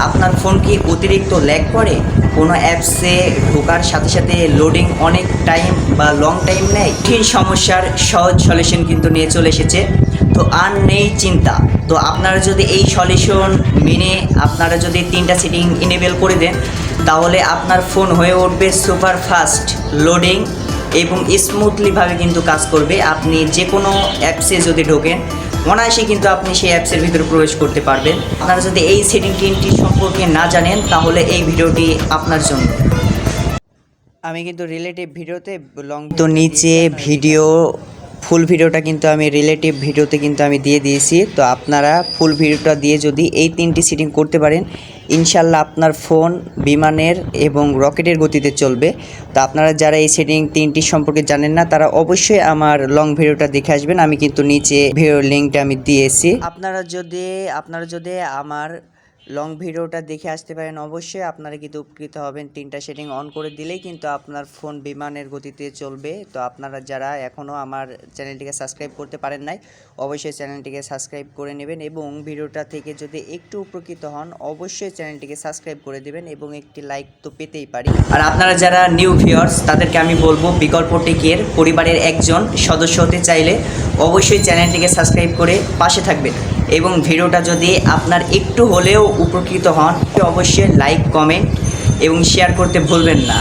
আপনার ফোন কি অতিরিক্ত ল্যাগ করে? কোনো অ্যাপসে ঢোকার সাথে সাথে লোডিং অনেক টাইম বা লং টাইম নেয়? কঠিন সমস্যার সহজ সলিউশন কিন্তু নিয়ে চলে এসেছে। তো আর নেই চিন্তা। তো আপনারা যদি এই সলিউশন মেনে আপনারা যদি 3টা সেটিং ইনেবল করে দেন, তাহলে আপনার ফোন হয়ে উঠবে সুপার ফাস্ট লোডিং এবং স্মুথলিভাবে কিন্তু কাজ করবে। আপনি যে কোনো অ্যাপসে যদি ঢোকেন, অনায়াসে কিন্তু আপনি সেই অ্যাপসের ভিতরে প্রবেশ করতে পারবেন। আপনারা যদি এই সেটিং 3টি সম্পর্কে না জানেন, তাহলে এই ভিডিওটি আপনার জন্য। আমি কিন্তু রিলেটিভ ভিডিওতে লং তো নিচে ভিডিও ফুল ভিডিওটা কিন্তু আমি রিলেটিভ ভিডিওতে কিন্তু আমি দিয়ে দিয়েছি। তো আপনারা ফুল ভিডিওটা দিয়ে যদি এই 3টি সেটিং করতে পারেন, ইনশাল্লাহ আপনার ফোন বিমানের এবং রকেটের গতিতে চলবে। তো আপনারা যারা এই সেটিং 3টি সম্পর্কে জানেন না, তারা অবশ্যই আমার লং ভিডিওটা দেখে আসবেন। আমি কিন্তু নিচে ভিডিও লিঙ্কটা আমি দিয়েছি। আপনারা যদি আমার লং ভিডিওটা দেখে আসতে পারেন, অবশ্যই আপনারা কিন্তু উপকৃত হবেন। 3টা সেটিং অন করে দিলেই কিন্তু আপনার ফোন বিমানের গতিতে চলবে। তো আপনারা যারা এখনও আমার চ্যানেলটিকে সাবস্ক্রাইব করতে পারেন নাই, অবশ্যই চ্যানেলটিকে সাবস্ক্রাইব করে নেবেন এবং ভিডিওটা থেকে যদি একটু উপকৃত হন, অবশ্যই চ্যানেলটিকে সাবস্ক্রাইব করে দেবেন এবং একটি লাইক তো পেতেই পারি। আর আপনারা যারা নিউ ভিউয়ার্স, তাদেরকে আমি বলবো, বিকল্প টেকের পরিবারের একজন সদস্য হতে চাইলে অবশ্যই চ্যানেলটিকে সাবস্ক্রাইব করে পাশে থাকবেন এবং ভিডিওটা যদি আপনার একটু হলেও উপকৃত হন, অবশ্যই লাইক, কমেন্ট এবং শেয়ার করতে ভুলবেন না।